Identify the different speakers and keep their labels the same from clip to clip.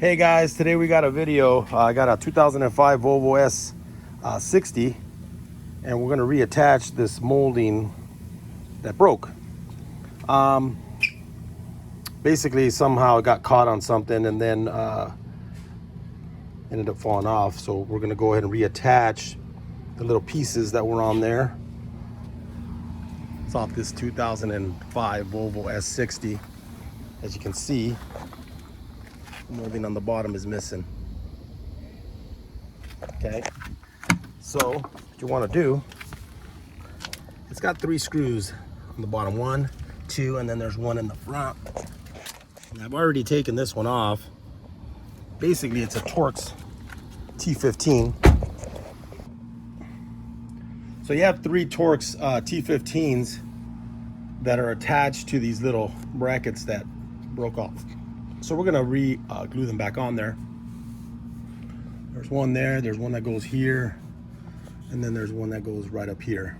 Speaker 1: Hey guys, today we got a video. I got a 2005 Volvo S60 and we're going to reattach this molding that broke. Basically somehow it got caught on something and then ended up falling off. So we're going to go ahead and reattach the little pieces that were on there. It's off this 2005 Volvo S60. As you can see, the molding on the bottom is missing. Okay, so what you want to do, it's got 3 screws on the bottom, 1, 2, and then there's one in the front. And I've already taken this one off. Basically it's a Torx T15. So you have 3 Torx T15s that are attached to these little brackets that broke off. So we're gonna glue them back on there. There's one there, there's one that goes here, and then there's one that goes right up here.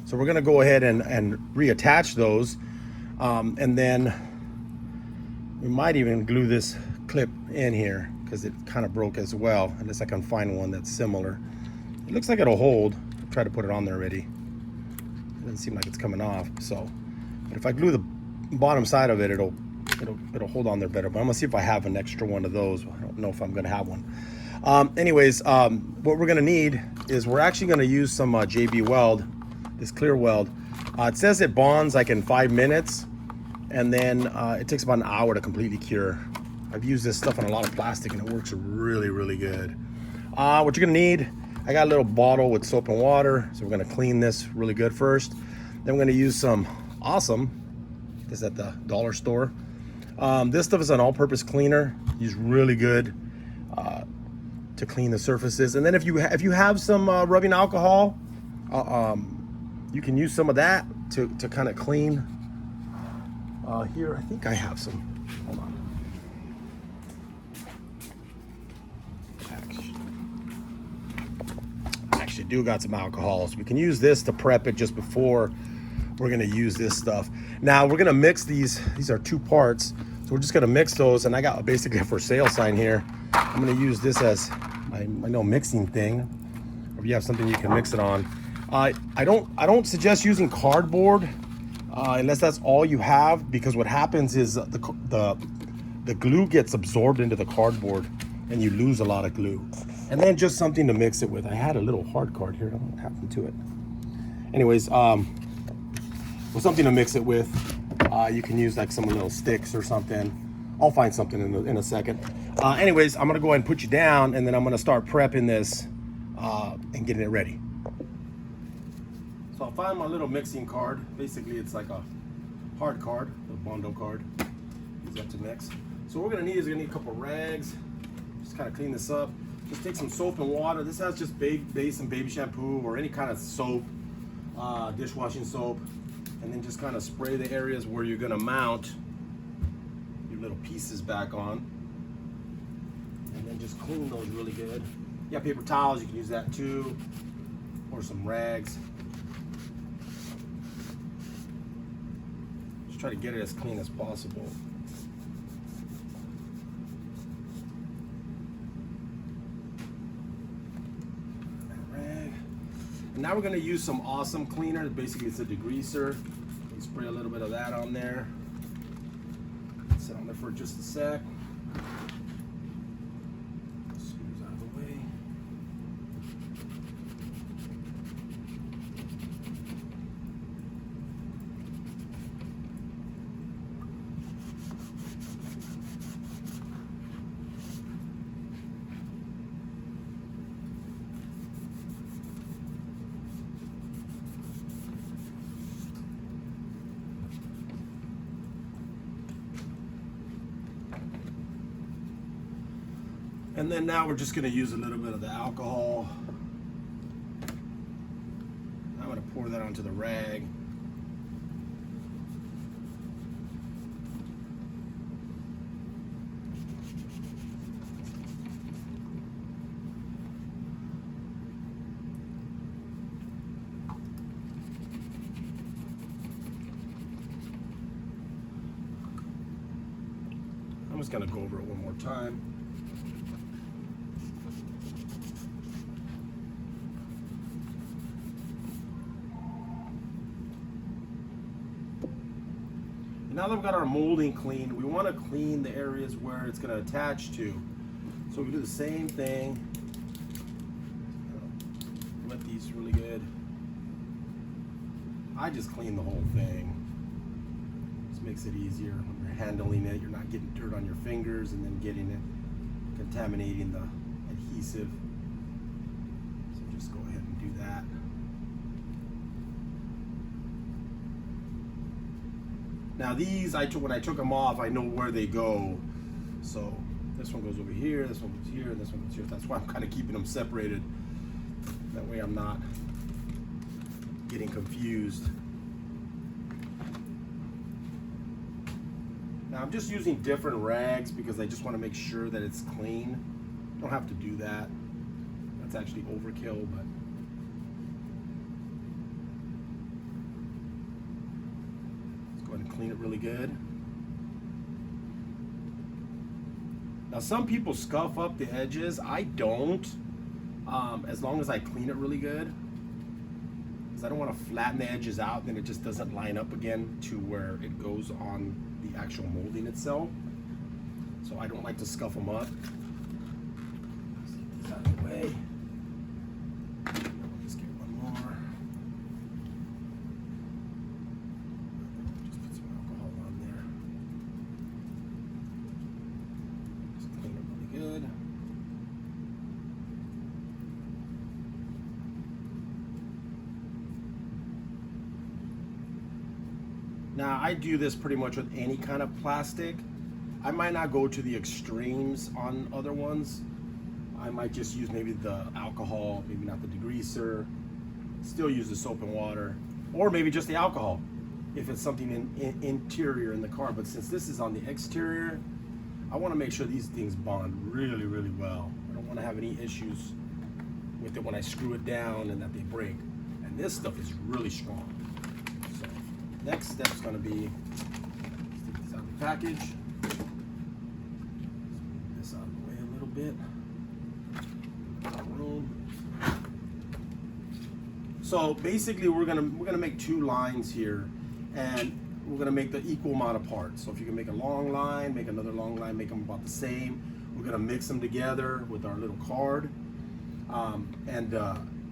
Speaker 1: So we're gonna go ahead and reattach those, and then we might even glue this clip in here because it kind of broke as well, unless I can find one that's similar. It looks like it'll hold. I've tried to put it on there already. It doesn't seem like it's coming off. So, but if I glue the bottom side of it, it'll hold on there better. But I'm gonna see if I have an extra one of those. I don't know if I'm gonna have one. Anyways, what we're gonna need is we're actually gonna use some JB Weld, this Clearweld. It says it bonds like in 5 minutes, and then it takes about an hour to completely cure. I've used this stuff on a lot of plastic and it works really, really good. What you're gonna need, I got a little bottle with soap and water, so we're gonna clean this really good first. Then we're gonna use some Awesome, this is at the dollar store. This stuff is an all-purpose cleaner. It's really good to clean the surfaces. And then if you have some rubbing alcohol, you can use some of that to kind of clean. Here, I think I have some. Hold on. I actually do got some alcohol, so we can use this to prep it just before we're gonna use this stuff. Now we're gonna mix these. These are 2 parts, so we're just gonna mix those. And I got basically a for sale sign here. I'm gonna use this as my no mixing thing. Or if you have something you can mix it on. I don't suggest using cardboard unless that's all you have, because what happens is the glue gets absorbed into the cardboard and you lose a lot of glue. And then just something to mix it with. I had a little hard card here. I don't know what happened to it. Anyways, with something to mix it with, you can use like some little sticks or something. I'll find something in a second. Anyways, I'm gonna go ahead and put you down, and then I'm gonna start prepping this and getting it ready. So I'll find my little mixing card. Basically, it's like a hard card, a Bondo card. Use that to mix. So what we're gonna need is a couple rags. Just kind of clean this up. Just take some soap and water. This has just base and baby shampoo or any kind of soap, dishwashing soap, and then just kind of spray the areas where you're gonna mount your little pieces back on, and then just clean those really good. Yeah, paper towels, you can use that too, or some rags. Just try to get it as clean as possible. And now we're gonna use some Awesome cleaner. Basically, it's a degreaser. You spray a little bit of that on there. Sit on there for just a sec. Screws out of the way. And then now we're just gonna use a little bit of the alcohol. I'm gonna pour that onto the rag. just gonna go over it one more time. Now that we've got our molding cleaned, we want to clean the areas where it's going to attach to. So we do the same thing. Wet these really good. I just clean the whole thing. Just makes it easier when you're handling it. You're not getting dirt on your fingers and then getting it, contaminating the adhesive. So just go ahead and do that. Now these, when I took them off, I know where they go. So this one goes over here, this one goes here, and this one goes here. That's why I'm kind of keeping them separated. That way I'm not getting confused. Now I'm just using different rags because I just want to make sure that it's clean. You don't have to do that. That's actually overkill, but clean it really good. Now some people scuff up the edges. I don't, as long as I clean it really good, because I don't want to flatten the edges out, then it just doesn't line up again to where it goes on the actual molding itself. So I don't like to scuff them up. Let's get this out of the way. Let's get one more. Good. Now I do this pretty much with any kind of plastic. I might not go to the extremes on other ones. I might just use maybe the alcohol, maybe not the degreaser, still use the soap and water, or maybe just the alcohol if it's something interior in the car. But since this is on the exterior, I want to make sure these things bond really, really well. I don't want to have any issues with it when I screw it down and that they break. And this stuff is really strong. So next step is going to be, let's take this out of the package. Move this out of the way a little bit. Room. So basically, we're gonna make two lines here, and we're gonna make the equal amount of parts. So if you can make a long line, make another long line, make them about the same. We're gonna mix them together with our little card.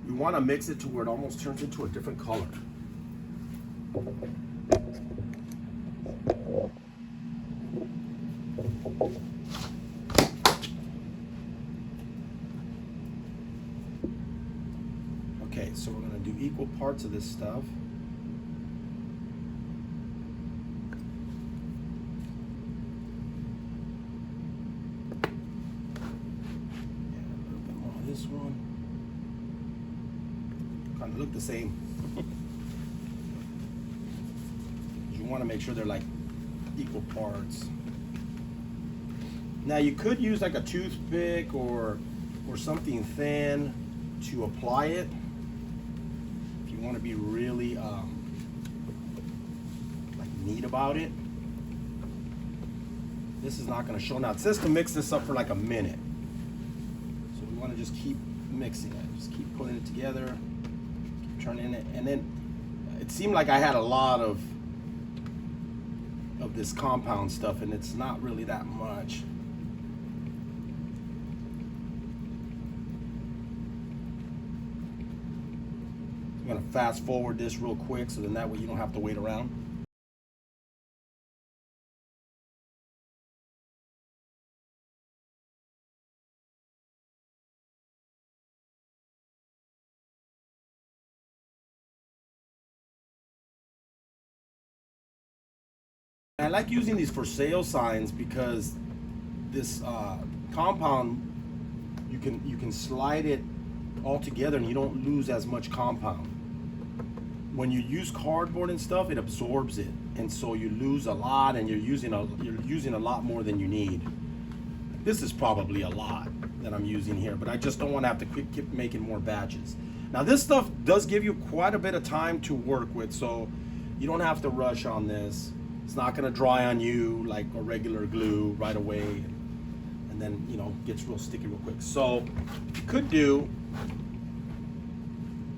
Speaker 1: You wanna mix it to where it almost turns into a different color. Okay, so we're gonna do equal parts of this stuff. This one kind of look the same. You want to make sure they're like equal parts. Now you could use like a toothpick or something thin to apply it if you want to be really like neat about it. This is not going to show. Now it says to mix this up for like a minute. You want to just keep mixing it, just keep putting it together, keep turning it, and then it seemed like I had a lot of this compound stuff, and it's not really that much. I'm going to fast forward this real quick so then that way you don't have to wait around. I like using these for sale signs because this compound, you can slide it all together and you don't lose as much compound. When you use cardboard and stuff, it absorbs it, and so you lose a lot, and you're using a lot more than you need. This is probably a lot that I'm using here, but I just don't want to have to keep making more batches. Now this stuff does give you quite a bit of time to work with, so you don't have to rush on this. It's not going to dry on you like a regular glue right away, and then, you know, gets real sticky real quick. So what you could do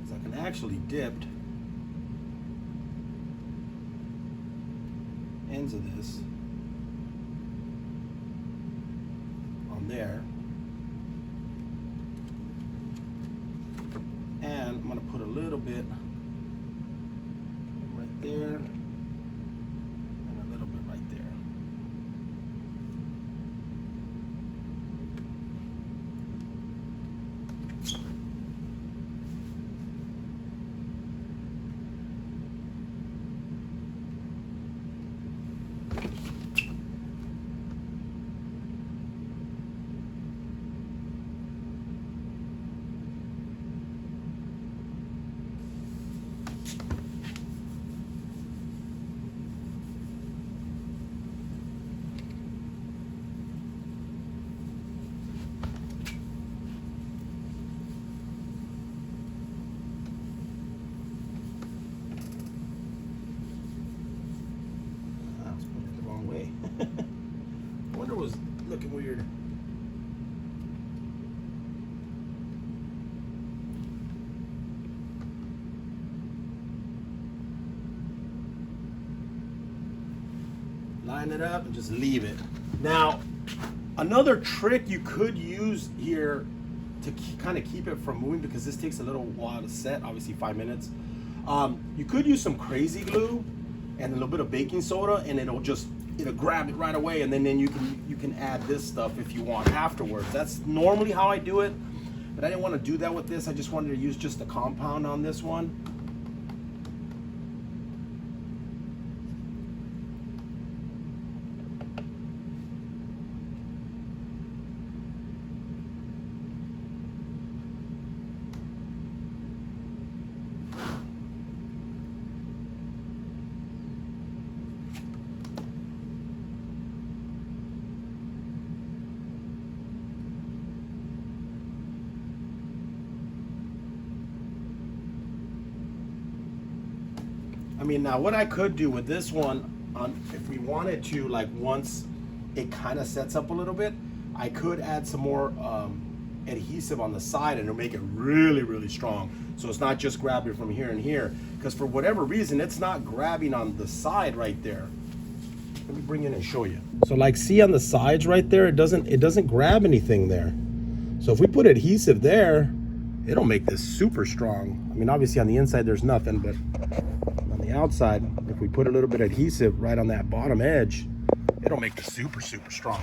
Speaker 1: is I can actually dip ends of this on there, and I'm going to put a little bit right there and a little bit right there. I wonder what was looking weird. Line it up and just leave it. Now, another trick you could use here to kind of keep it from moving, because this takes a little while to set, obviously 5 minutes. You could use some crazy glue and a little bit of baking soda, and it'll grab it right away, and then you can add this stuff if you want afterwards. That's normally how I do it, but I didn't want to do that with this. I just wanted to use just the compound on this one. I mean, now what I could do with this one, if we wanted to, like once it kind of sets up a little bit, I could add some more adhesive on the side, and it'll make it really, really strong. So it's not just grabbing from here and here, because for whatever reason, it's not grabbing on the side right there. Let me bring it in and show you. So like, see on the sides right there, it doesn't grab anything there. So if we put adhesive there, it'll make this super strong. I mean, obviously on the inside there's nothing, but on the outside, if we put a little bit of adhesive right on that bottom edge, it'll make this super, super strong.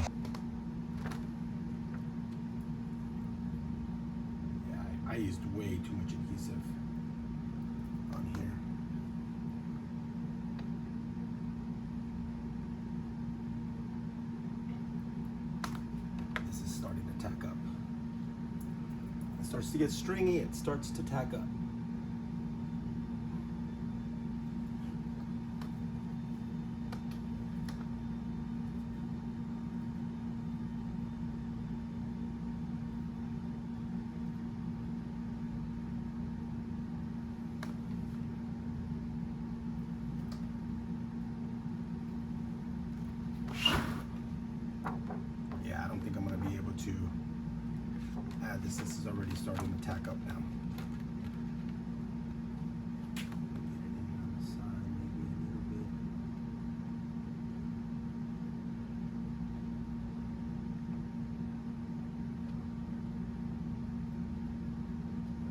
Speaker 1: Yeah, I used way too much adhesive on here. This is starting to tack up. It starts to get stringy, it starts to tack up. To add this is already starting to tack up now.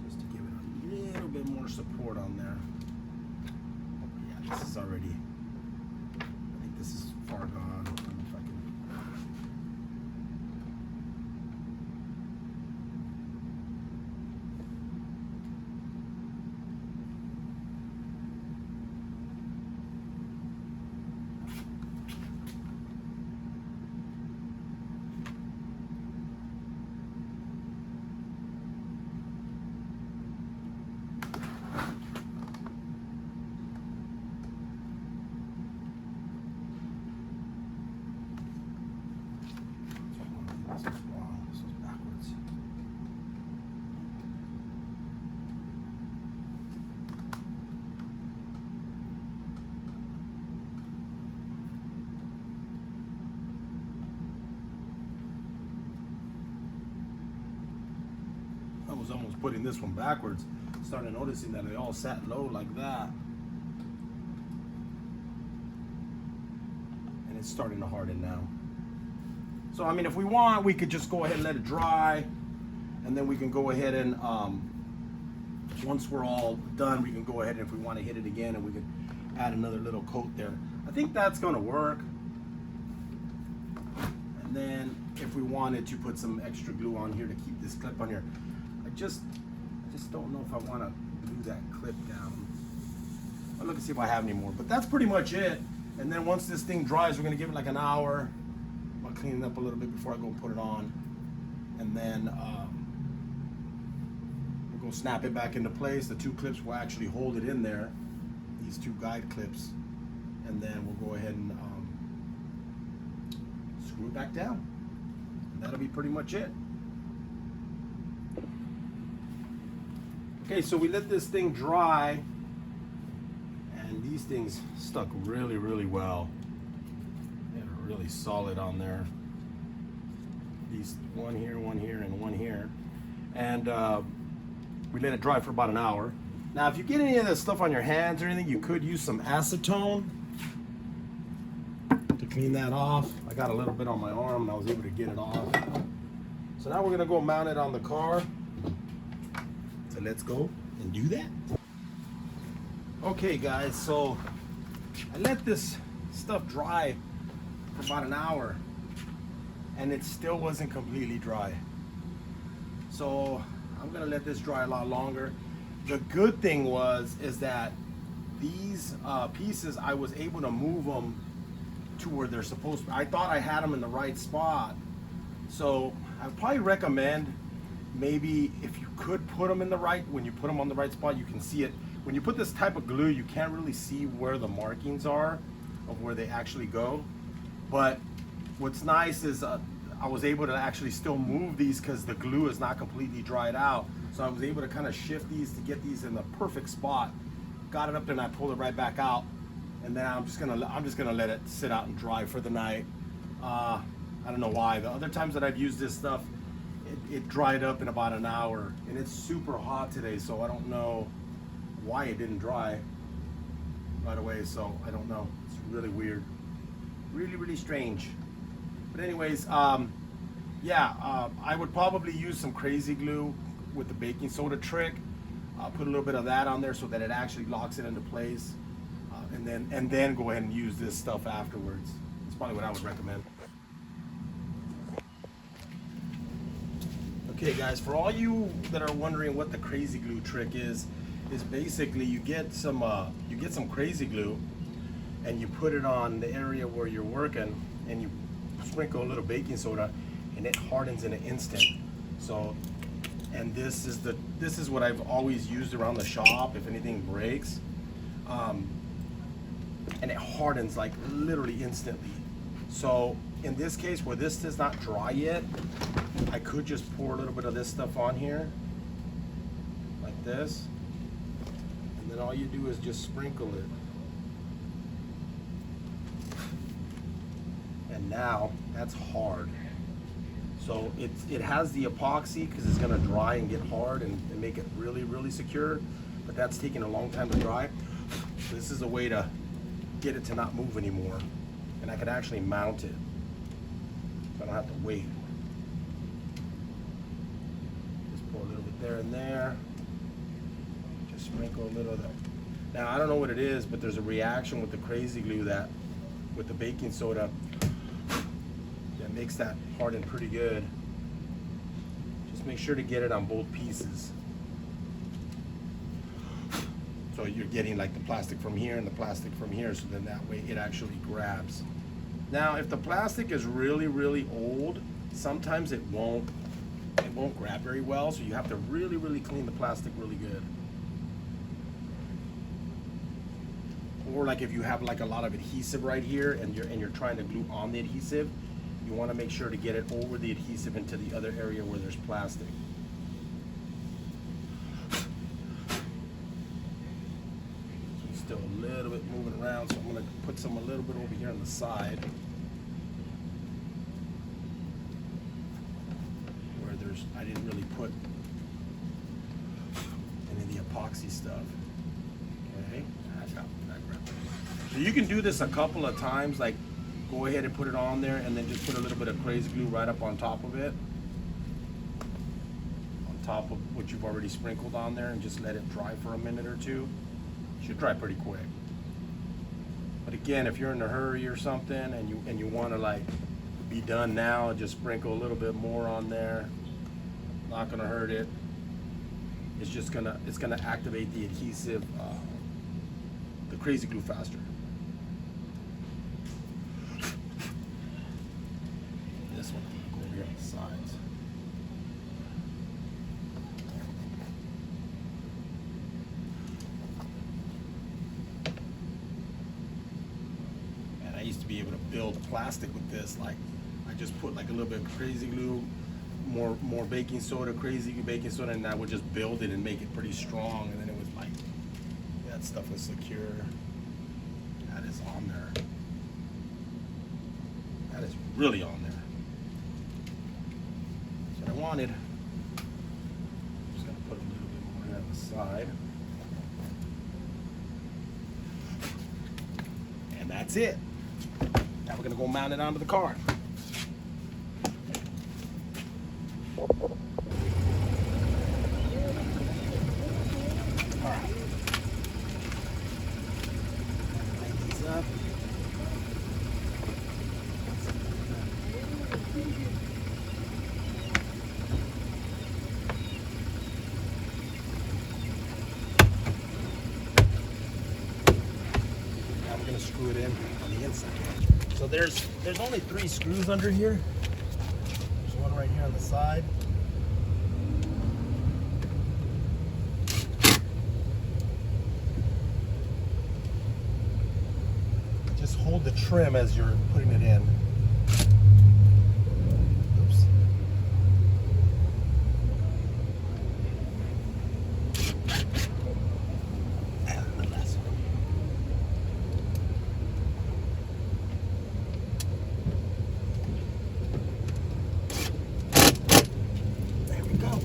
Speaker 1: Just to give it a little bit more support on there. Yeah, this is already, I think this is far gone. I don't know if I can. was almost putting this one backwards. Started noticing that they all sat low like that. And it's starting to harden now. So I mean, if we want, we could just go ahead and let it dry, and then we can go ahead and once we're all done, we can go ahead and if we want to hit it again, and we could add another little coat there. I think that's going to work. And then if we wanted to put some extra glue on here to keep this clip on here, I just don't know if I want to glue that clip down. I'll look and see if I have any more, but that's pretty much it. And then once this thing dries, we're going to give it like an hour. I'll clean it up a little bit before I go and put it on, and then we'll go snap it back into place. The two clips will actually hold it in there, these two guide clips, and then we'll go ahead and screw it back down. And that'll be pretty much it. Okay, so we let this thing dry, and these things stuck really, really well. They're really solid on there. These one here, and one here. And we let it dry for about an hour. Now, if you get any of that stuff on your hands or anything, you could use some acetone to clean that off. I got a little bit on my arm and I was able to get it off. So now we're gonna go mount it on the car. So let's go and do that. Okay guys, so I let this stuff dry for about an hour and it still wasn't completely dry. So I'm gonna let this dry a lot longer. The good thing is that these pieces, I was able to move them to where they're supposed to be. I thought I had them in the right spot. So I'd probably recommend maybe if you could put them in the right, when you put them on the right spot, you can see it. When you put this type of glue, you can't really see where the markings are of where they actually go. But what's nice is I was able to actually still move these because the glue is not completely dried out. So I was able to kind of shift these to get these in the perfect spot. Got it up there and I pulled it right back out. And then I'm just gonna let it sit out and dry for the night. I don't know why. The other times that I've used this stuff, it dried up in about an hour, and it's super hot today, so I don't know why it didn't dry right away. So I don't know. It's really weird, really strange. But anyways, yeah, I would probably use some crazy glue with the baking soda trick. Put a little bit of that on there so that it actually locks it into place, and then go ahead and use this stuff afterwards. That's probably what I would recommend. Okay guys, for all you that are wondering what the crazy glue trick is basically you get some crazy glue and you put it on the area where you're working and you sprinkle a little baking soda and it hardens in an instant. So, and this is what I've always used around the shop if anything breaks, and it hardens like literally instantly. So in this case where this is not dry yet, I could just pour a little bit of this stuff on here like this, and then all you do is just sprinkle it, and now that's hard. So it has the epoxy because it's going to dry and get hard and make it really secure, but that's taking a long time to dry. This is a way to get it to not move anymore, and I can actually mount it so I don't have to wait. Just pour a little bit there and there. Just sprinkle a little of that. Now I don't know what it is, but there's a reaction with the crazy glue that with the baking soda that makes that harden pretty good. Just make sure to get it on both pieces. So you're getting like the plastic from here and the plastic from here, so then that way it actually grabs. Now if the plastic is really old, sometimes it won't grab very well, so you have to really clean the plastic really good. Or like if you have like a lot of adhesive right here and you're trying to glue on the adhesive, you want to make sure to get it over the adhesive into the other area where there's plastic. Still a little bit moving around, so I'm going to put some a little bit over here on the side where I didn't really put epoxy stuff. Okay, so you can do this a couple of times, like go ahead and put it on there and then just put a little bit of crazy glue right up on top of it, on top of what you've already sprinkled on there, and just let it dry for a minute or two. It should dry pretty quick. But again, if you're in a hurry or something and you want to like be done now, just sprinkle a little bit more on there. Not gonna hurt it. It's just gonna activate the adhesive, the crazy glue faster. This one, I'm gonna go over here on the sides. And I used to be able to build plastic with this. Like, I just put like a little bit of crazy glue, more baking soda, crazy baking soda, and I would just build it and make it pretty strong, and then it was like, that stuff was secure. That is on there. That is really on there. That's what I wanted. Just gonna put a little bit more here on the side. And that's it. Now we're gonna go mount it onto the car. Up. Now we're going to screw it in on the inside. So there's only 3 screws under here. There's one right here on the side. Just hold the trim as you're putting it in. Oops. And the last one. There we go.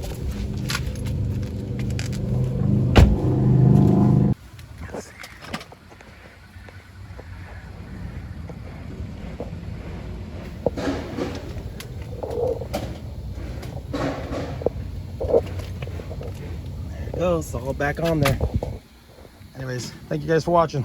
Speaker 1: Goes all back on there. Anyways, thank you guys for watching.